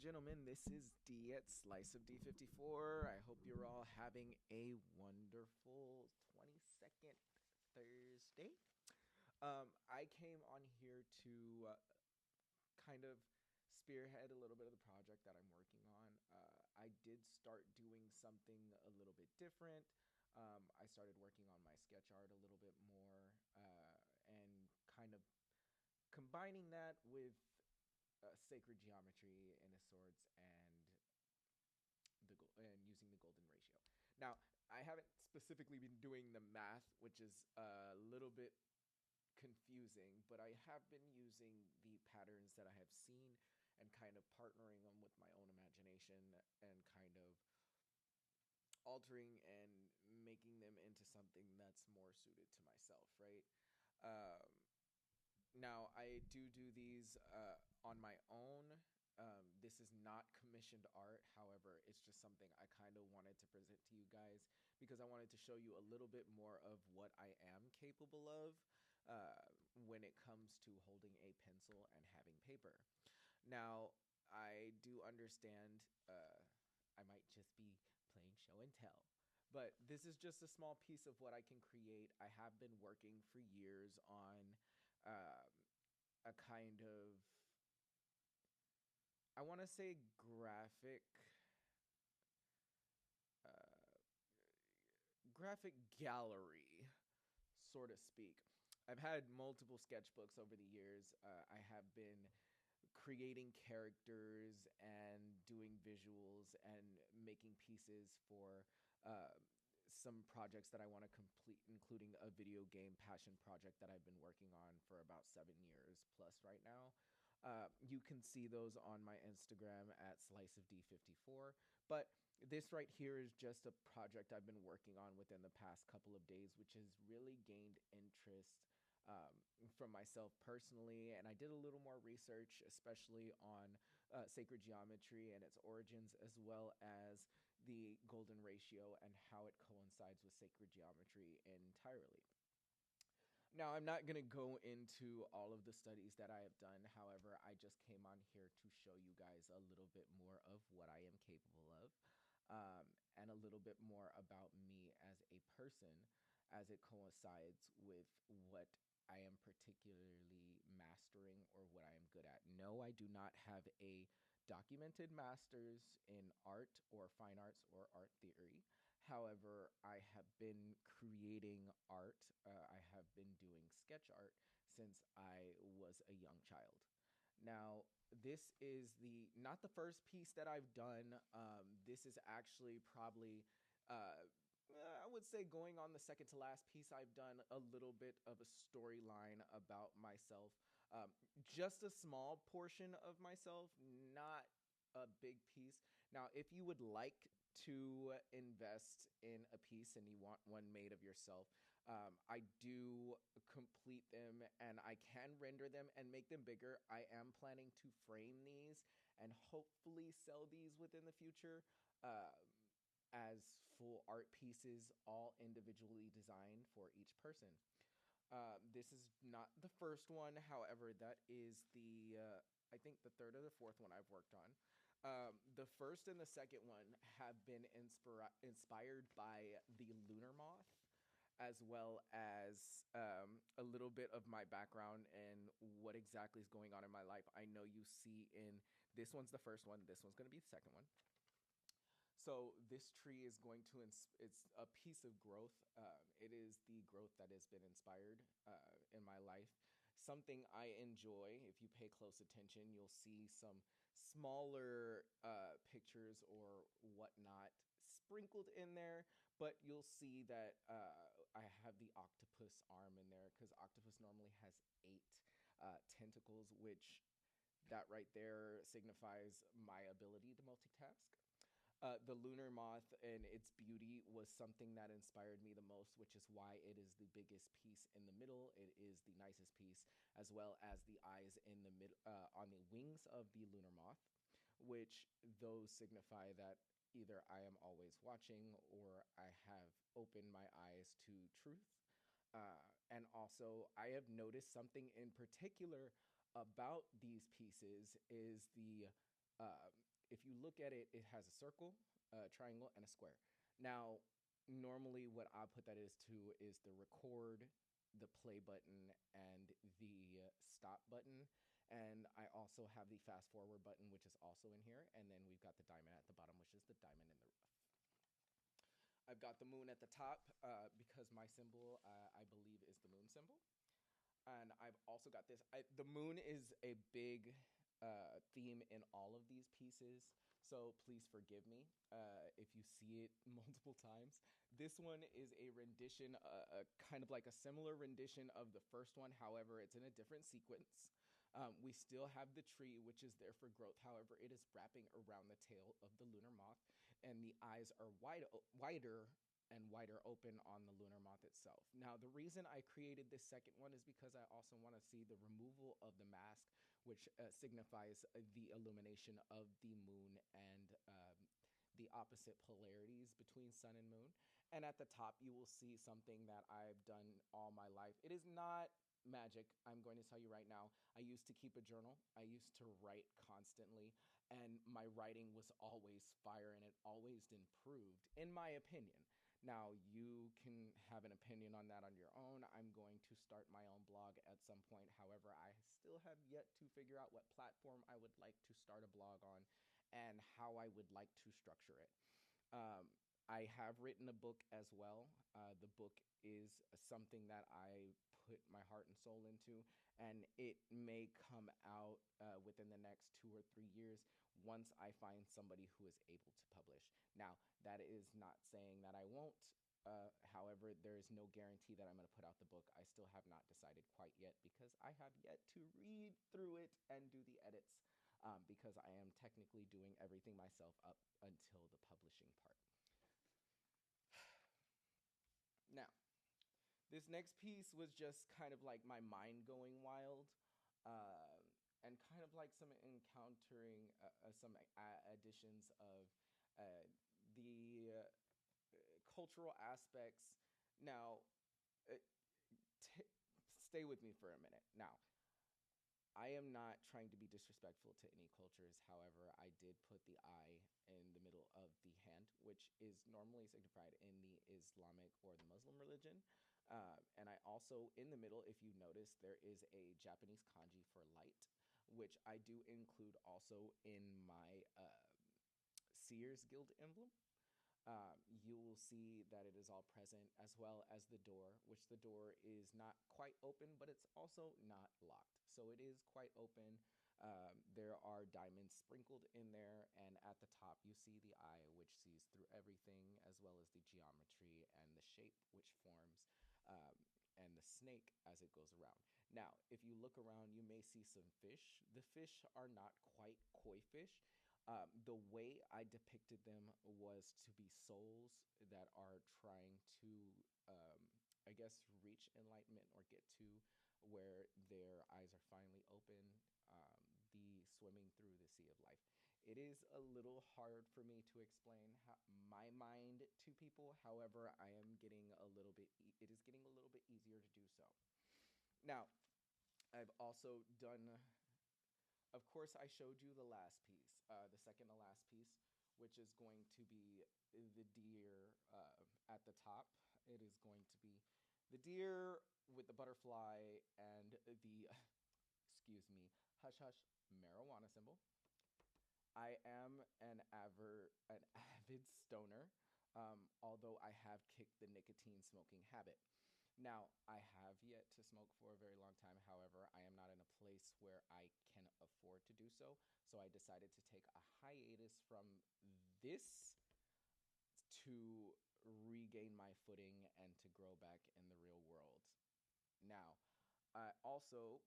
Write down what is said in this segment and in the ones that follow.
gentlemen, this is D at Slice of D54. I hope you're all having a wonderful 22nd Thursday. I came on here to kind of spearhead a little bit of the project that I'm working on. I did start doing something a little bit different. I started working on my sketch art a little bit more and kind of combining that with sacred geometry in a sorts and and using the golden ratio. Now, I haven't specifically been doing the math, which is a little bit confusing, but I have been using the patterns that I have seen and kind of partnering them with my own imagination and kind of altering and making them into something that's more suited to myself, right? Um, Now, I do these on my own. This is not commissioned art. However, it's just something I kind of wanted to present to you guys because I wanted to show you a little bit more of what I am capable of when it comes to holding a pencil and having paper. Now, I do understand I might just be playing show and tell. But this is just a small piece of what I can create. I have been working for years on um, a kind of, I want to say uh, graphic gallery, so to speak. I've had multiple sketchbooks over the years. I have been creating characters and doing visuals and making pieces for uh, some projects that I want to complete, including a video game passion project that I've been working on for about 7 years plus right now. You can see those on my Instagram at sliceofd54. But this right here is just a project I've been working on within the past couple of days, which has really gained interest from myself personally. And I did a little more research, especially on sacred geometry and its origins, as well as the golden ratio and how it coincides with sacred geometry entirely. Now, I'm not going to go into all of the studies that I have done. However, I just came on here to show you guys a little bit more of what I am capable of and a little bit more about me as a person as it coincides with what I am particularly mastering or what I am good at. No, I do not have a documented master's in art or fine arts or art theory. However, I have been creating art. I have been doing sketch art since I was a young child. Now, this is the not the first piece that I've done. This is actually probably uh, I would say going on the second to last piece. I've done a little bit of a storyline about myself, just a small portion of myself, not a big piece. Now, if you would like to invest in a piece and you want one made of yourself, I do complete them and I can render them and make them bigger. I am planning to frame these and hopefully sell these within the future. As full art pieces, all individually designed for each person. This is not the first one, however, that is I think the third or the fourth one I've worked on. The first and the second one have been inspired by the lunar moth, as well as a little bit of my background and what exactly is going on in my life. I know you see in this one's the first one, this one's going to be the second one. So this tree is going to, it's a piece of growth. It is the growth that has been inspired in my life. Something I enjoy. If you pay close attention, you'll see some smaller pictures or whatnot sprinkled in there, but you'll see that I have the octopus arm in there because octopus normally has 8 tentacles, which that right there signifies my ability to multitask. The lunar moth and its beauty was something that inspired me the most, which is why it is the biggest piece in the middle. It is the nicest piece, as well as the eyes in the mid on the wings of the lunar moth, which those signify that either I am always watching or I have opened my eyes to truth. And also, I have noticed something in particular about these pieces is the Um, if you look at it, it has a circle, a triangle, and a square. Now, normally, what I put that is to is the record, the play button, and the stop button. And I also have the fast forward button, which is also in here. And then we've got the diamond at the bottom, which is the diamond in the rough. I've got the moon at the top because my symbol, I believe, is the moon symbol. And I've also got this. The moon is a big theme in all of these pieces, so please forgive me if you see it multiple times. This one is a rendition, kind of like a similar rendition of the first one. However, it's in a different sequence. We still have the tree, which is there for growth. However, it is wrapping around the tail of the lunar moth, and the eyes are wider and wider open on the lunar moth itself. Now, the reason I created this second one is because I also want to see the removal of the mask, which signifies the illumination of the moon and the opposite polarities between sun and moon. And at the top, you will see something that I've done all my life. It is not magic. I'm going to tell you right now. I used to keep a journal. I used to write constantly, and my writing was always fire and it always improved, in my opinion. Now, you can have an opinion on that on your own. I'm going to start my own blog at some point. However, I still have yet to figure out what platform I would like to start a blog on and how I would like to structure it. Um, I have written a book as well. The book is something that I put my heart and soul into, and it may come out within the next 2 or 3 years once I find somebody who is able to publish. Now, that is not saying that I won't. However, there is no guarantee that I'm going to put out the book. I still have not decided quite yet because I have yet to read through it and do the edits because I am technically doing everything myself up until the publishing part. Now, this next piece was just kind of like my mind going wild, uh, and kind of like some encountering some additions of uh, the cultural aspects. Now, uh, t- stay with me for a minute. Now, I am not trying to be disrespectful to any cultures. However, I did put the eye in the middle of the hand, which is normally signified in the Islamic or the Muslim religion. And I also, in the middle, if you notice, there is a Japanese kanji for light, which I do include also in my Sears Guild emblem. You will see that it is all present, as well as the door, which the door is not quite open, but it's also not locked. So it is quite open. There are diamonds sprinkled in there, and at the top you see the eye, which sees through everything, as well as the geometry and the shape which forms, and the snake as it goes around. Now, if you look around, you may see some fish. The fish are not quite koi fish. The way I depicted them was to be souls that are trying to, I guess, reach enlightenment or get to where their eyes are finally open, the swimming through the sea of life. It is a little hard for me to explain my mind to people. However, I am getting a little bit, it is getting a little bit easier to do so. Now, I've also done, of course, I showed you the last piece, the second to last piece, which is going to be the deer at the top. It is going to be the deer with the butterfly and the, excuse me, hush hush marijuana symbol. I am an avid stoner, although I have kicked the nicotine smoking habit. Now, I have yet to smoke for a very long time. However, I am not in a place where I can afford to do so. So I decided to take a hiatus from this to regain my footing and to grow back in the real world. Now, also,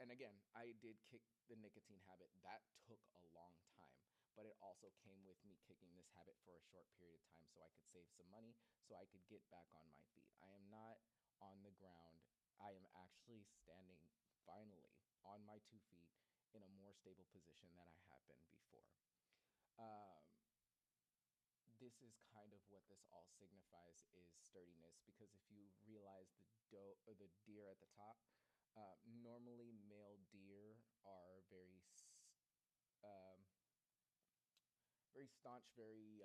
and again, I did kick the nicotine habit. That took a long time, but it also came with me kicking this habit for a short period of time so I could save some money, so I could get back on my feet. I am not on the ground. I am actually standing finally on my 2 feet in a more stable position than I have been before. Um, this is kind of what this all signifies is sturdiness, because if you realize the deer at the top, normally male deer are very staunch, very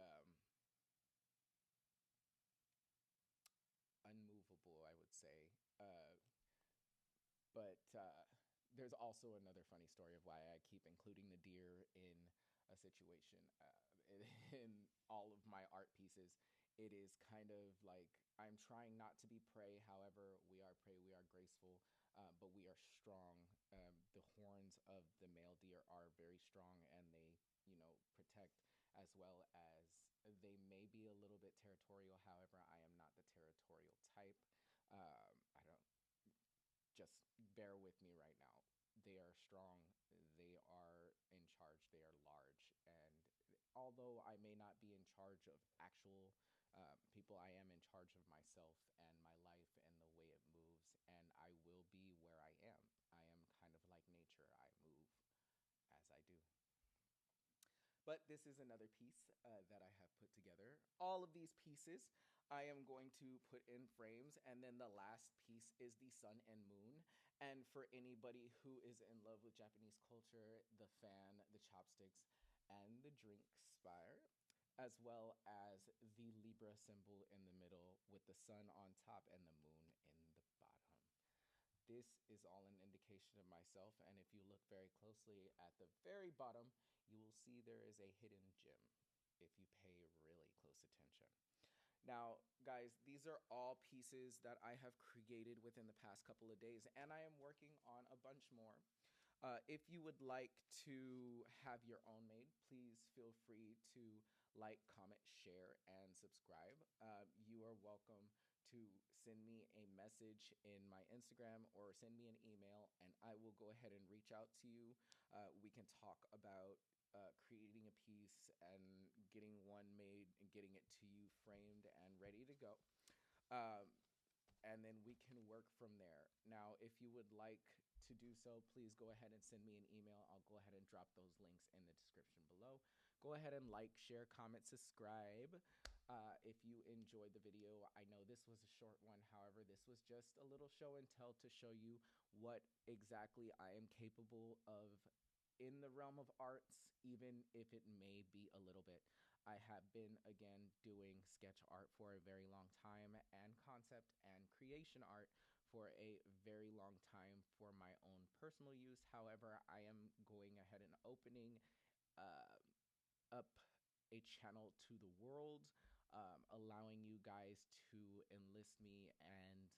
unmovable, I would say. But there's also another funny story of why I keep including the deer in a situation. In all of my art pieces, it is kind of like I'm trying not to be prey. However, we are prey, we are graceful, but we are strong. The horns of the male deer are very strong, and they, protect, as well as they may be a little bit territorial. However, I am not the territorial type. I don't just bear with me right now. They are strong, they are in charge, they are large. And although I may not be in charge of actual people, I am in charge of myself and my life and the way it moves. And I will be where I am. I am kind of like nature, I move as I do. But this is another piece that I have put together. All of these pieces I am going to put in frames, and then the last piece is the sun and moon. And for anybody who is in love with Japanese culture, the fan, the chopsticks, and the drink spire, as well as the Libra symbol in the middle with the sun on top and the moon in the bottom. This is all an indication of myself, and if you look very closely at the very bottom, you will see there is a hidden gem if you pay really close attention. Now, guys, these are all pieces that I have created within the past couple of days, and I am working on a bunch more. If you would like to have your own made, please feel free to like, comment, share, and subscribe. You are welcome to send me a message in my Instagram or send me an email, and I will go ahead and reach out to you. We can talk about creating a piece and getting one made and getting it to you framed and ready to go. And then we can work from there. Now, if you would like to do so, please go ahead and send me an email. I'll go ahead and drop those links in the description below. Go ahead and like, share, comment, subscribe. If you enjoyed the video, I know this was a short one. However, this was just a little show and tell to show you what exactly I am capable of in the realm of arts, even if it may be a little bit. I have been, again, doing sketch art for a very long time, and concept and creation art for a very long time for my own personal use. However, I am going ahead and opening up a channel to the world, allowing you guys to enlist me and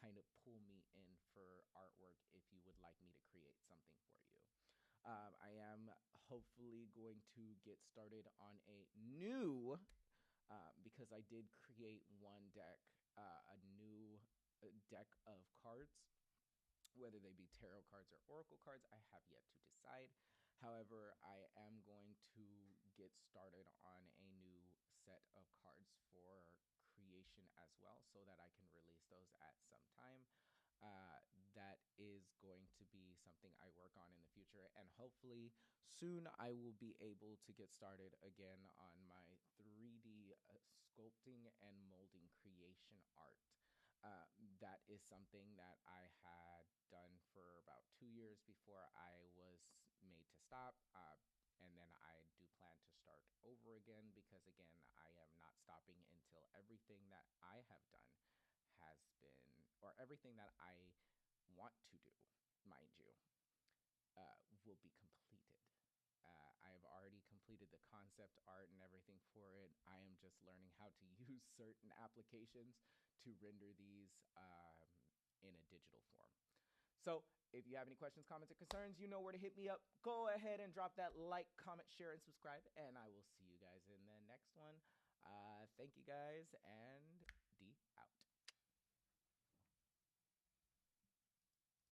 kind of pull me in for artwork if you would like me to create something for you. I am hopefully going to get started on a new, because I did create one deck, a new deck of cards, whether they be tarot cards or oracle cards. I have yet to decide. However, I am going to get started on a new set of cards for creation as well, so that I can release those at some time. That is going to be something I work on in the future, and hopefully soon I will be able to get started again on my 3D sculpting and molding creation art. That is something that I had done for about 2 years before I was made to stop. And then I do plan to start over again, because again, I am not stopping until everything that I have done has been, or everything that I want to do, mind you, will be completed. I have already completed the concept art and everything for it. I am just learning how to use certain applications to render these in a digital form. So if you have any questions, comments, or concerns, you know where to hit me up. Go ahead and drop that like, comment, share, and subscribe, and I will see you guys in the next one. Thank you guys, and